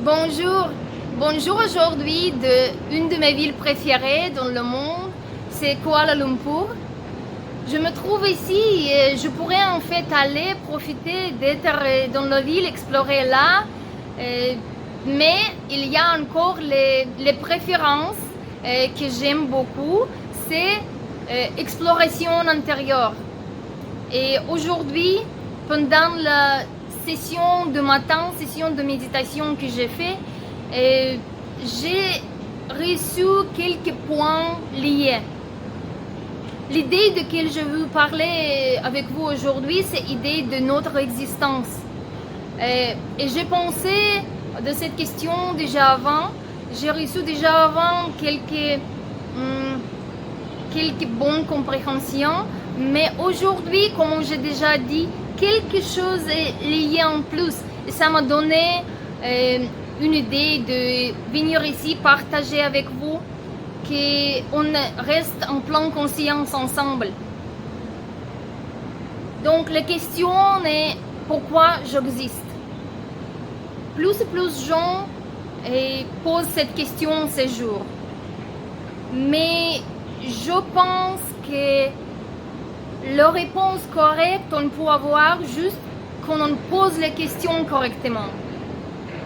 Bonjour, bonjour aujourd'hui de une de mes villes préférées dans le monde, c'est Kuala Lumpur. Je me trouve ici et je pourrais en fait aller profiter d'être dans la ville, explorer là, mais il y a encore les préférences que j'aime beaucoup, c'est exploration intérieure. Et aujourd'hui, pendant la session de matin, session de méditation que j'ai fait, j'ai reçu quelques points liés. L'idée de laquelle je veux parler avec vous aujourd'hui, c'est l'idée de notre existence. Et j'ai pensé de cette question déjà avant. J'ai reçu déjà avant quelques bonnes compréhensions. Mais aujourd'hui, comme j'ai déjà dit, quelque chose est lié en plus. Et ça m'a donné une idée de venir ici partager avec vous qu'on reste en pleine conscience ensemble. Donc la question est pourquoi j'existe. Plus et plus de gens posent cette question ces jours. Mais je pense que la réponse correcte, on peut avoir juste quand on pose les questions correctement.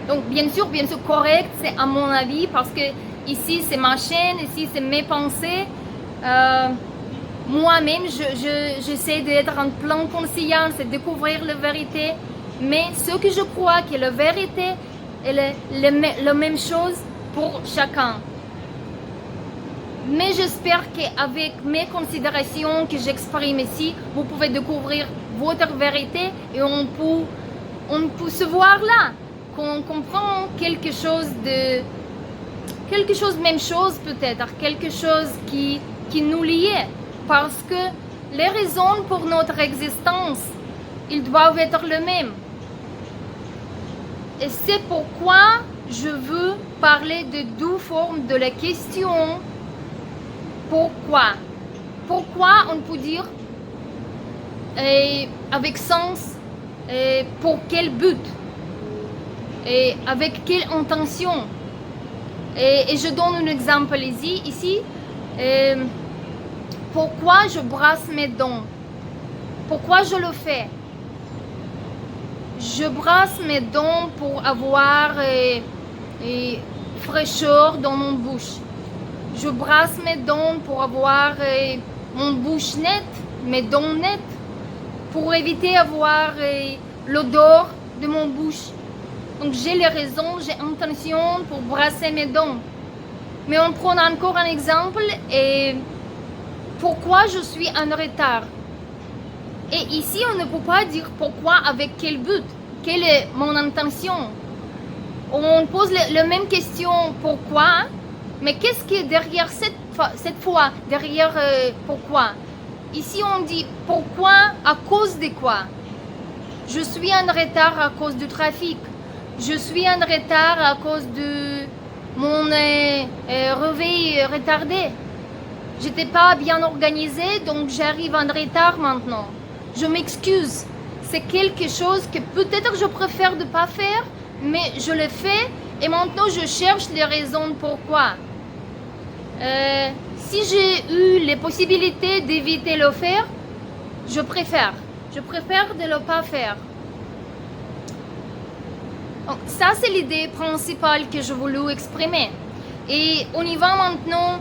Donc, bien sûr, correct, c'est à mon avis, parce que ici, c'est ma chaîne, ici, c'est mes pensées. Moi-même, j'essaie d'être en pleine conscience et découvrir la vérité. Mais ce que je crois que la vérité est la même chose pour chacun. Mais j'espère qu'avec mes considérations que j'exprime ici, vous pouvez découvrir votre vérité et on peut se voir là, qu'on comprend quelque chose, même chose peut-être, quelque chose qui nous lie, parce que les raisons pour notre existence, ils doivent être les mêmes. Et c'est pourquoi je veux parler de deux formes de la question. Pourquoi? Pourquoi on peut dire avec sens, pour quel but, et avec quelle intention. Et je donne un exemple ici. Pourquoi je brasse mes dents? Pourquoi je le fais? Je brasse mes dents pour avoir fraîcheur dans mon bouche. Je brasse mes dents pour avoir mon bouche nette, mes dents nettes, pour éviter d'avoir l'odeur de mon bouche. Donc j'ai les raisons, j'ai intention pour brasser mes dents. Mais on prend encore un exemple et pourquoi je suis en retard. Et ici on ne peut pas dire pourquoi, avec quel but, quelle est mon intention. On pose la même question pourquoi. Mais qu'est-ce qui est derrière cette fois, derrière pourquoi? Ici, on dit pourquoi, à cause de quoi? Je suis en retard à cause du trafic. Je suis en retard à cause de mon réveil retardé. J'étais pas bien organisée, donc j'arrive en retard maintenant. Je m'excuse. C'est quelque chose que peut-être je préfère de pas faire, mais je le fais et maintenant je cherche les raisons pourquoi. Si j'ai eu les possibilités d'éviter le faire, je préfère de ne pas faire. Donc, ça c'est l'idée principale que je voulais exprimer. Et on y va maintenant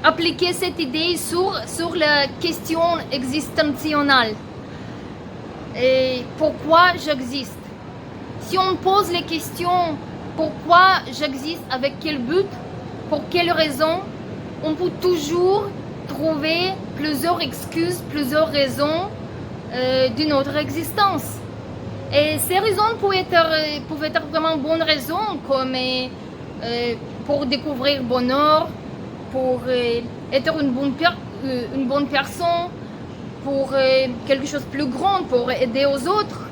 appliquer cette idée sur la question existentielle. Et pourquoi j'existe? Si on pose les questions pourquoi j'existe, avec quel but, pour quelle raison, on peut toujours trouver plusieurs excuses, plusieurs raisons de notre existence. Et ces raisons peuvent être vraiment bonnes raisons, comme pour découvrir le bonheur, pour être une bonne personne, pour quelque chose de plus grand, pour aider aux autres,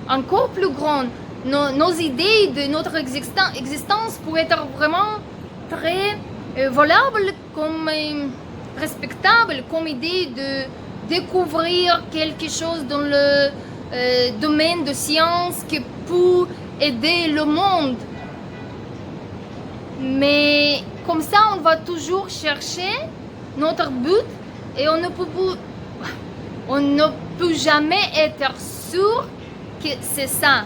encore plus grand. Nos idées de notre existence peuvent être vraiment très valable, comme respectable, comme idée de découvrir quelque chose dans le domaine de science qui peut aider le monde. Mais comme ça, on va toujours chercher notre but et on ne peut jamais être sûr que c'est ça.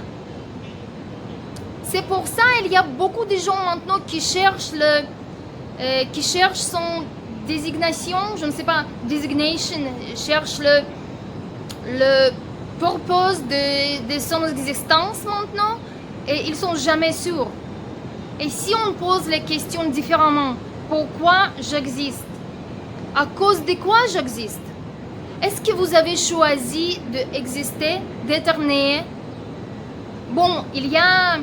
C'est pour ça qu'il y a beaucoup de gens maintenant qui cherchent son désignation, je ne sais pas, designation, cherchent le purpose de son existence maintenant et ils sont jamais sûrs. Et si on pose les questions différemment, pourquoi j'existe? À cause de quoi j'existe? Est-ce que vous avez choisi d'exister, d'être né? Bon, il y a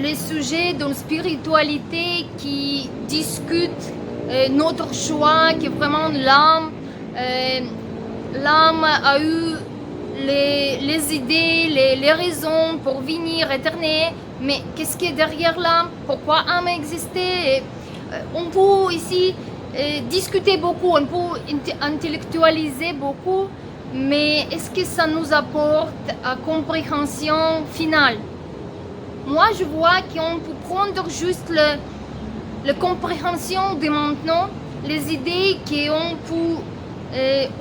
les sujets de spiritualité qui discutent notre choix, que vraiment l'âme a eu les idées, les raisons pour venir être né. Mais qu'est-ce qui est derrière l'âme? Pourquoi l'âme existait? On peut ici discuter beaucoup, on peut intellectualiser beaucoup, mais est-ce que ça nous apporte à compréhension finale? Moi, je vois qu'on peut prendre juste la compréhension de maintenant, les idées qu'on peut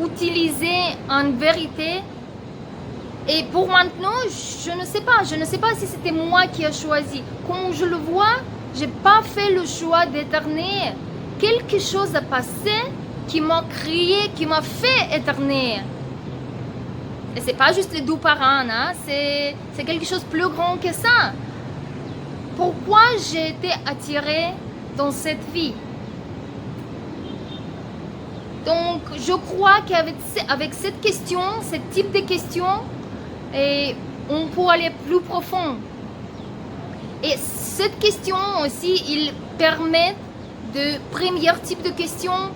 utiliser en vérité. Et pour maintenant, je ne sais pas si c'était moi qui ai choisi. Comme je le vois, j'ai pas fait le choix d'être né. Quelque chose a passé qui m'a créé, qui m'a fait être né. Et c'est pas juste les deux parents, hein? C'est quelque chose de plus grand que ça. Pourquoi j'ai été attirée dans cette vie? Donc, je crois qu'avec cette question, ce type de questions, et on peut aller plus profond. Et cette question aussi, il permet de premier type de questions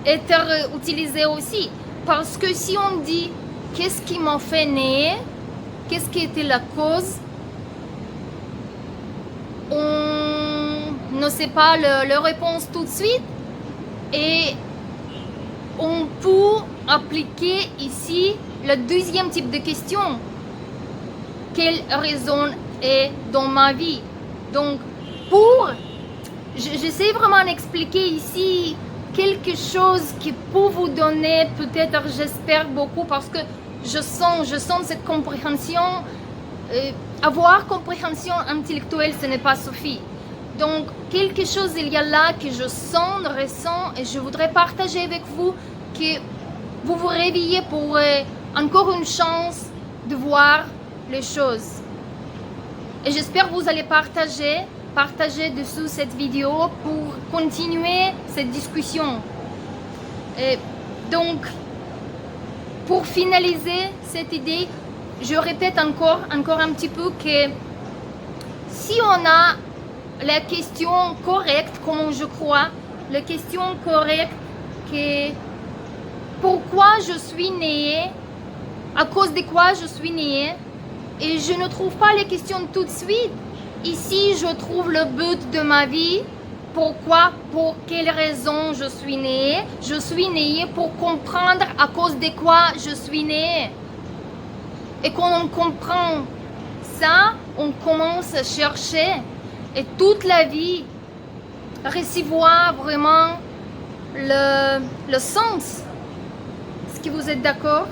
être utilisée aussi. Parce que si on dit qu'est-ce qui m'a fait naître, qu'est-ce qui était la cause, on ne sait pas la réponse tout de suite et on peut appliquer ici le deuxième type de question. Quelle raison est dans ma vie? Donc, j'essaie vraiment d'expliquer ici quelque chose qui peut vous donner peut-être, j'espère beaucoup, parce que je sens cette compréhension. Avoir compréhension intellectuelle, ce n'est pas suffit. Donc, quelque chose il y a là que je sens, ressens, et je voudrais partager avec vous que vous vous réveillez pour encore une chance de voir les choses. Et j'espère que vous allez partager dessous cette vidéo pour continuer cette discussion. Et donc, pour finaliser cette idée, je répète encore un petit peu que si on a la question correcte, comme je crois, la question correcte que pourquoi je suis née, à cause de quoi je suis née, et je ne trouve pas les questions tout de suite. Ici, je trouve le but de ma vie. Pourquoi, pour quelle raison je suis née? Je suis née pour comprendre à cause de quoi je suis née. Et quand on comprend ça, on commence à chercher. Et toute la vie, recevoir vraiment le sens. Est-ce que vous êtes d'accord?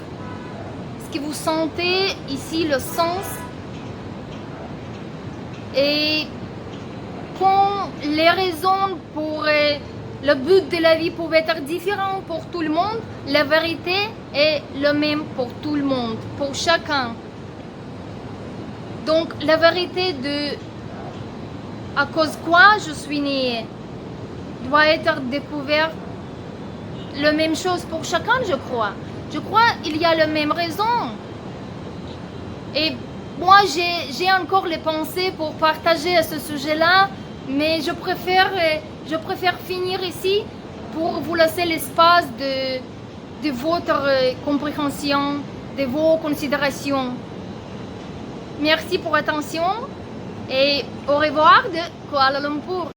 Est-ce que vous sentez ici le sens? Et quand les raisons pour le but de la vie peuvent être différentes pour tout le monde, la vérité est la même pour tout le monde, pour chacun. Donc la vérité de à cause de quoi je suis née doit être découverte. La même chose pour chacun, je crois. Je crois qu'il y a la même raison. Et moi, j'ai encore les pensées pour partager à ce sujet-là, mais je préfère finir ici pour vous laisser l'espace de votre compréhension, de vos considérations. Merci pour l'attention et au revoir de Kuala Lumpur.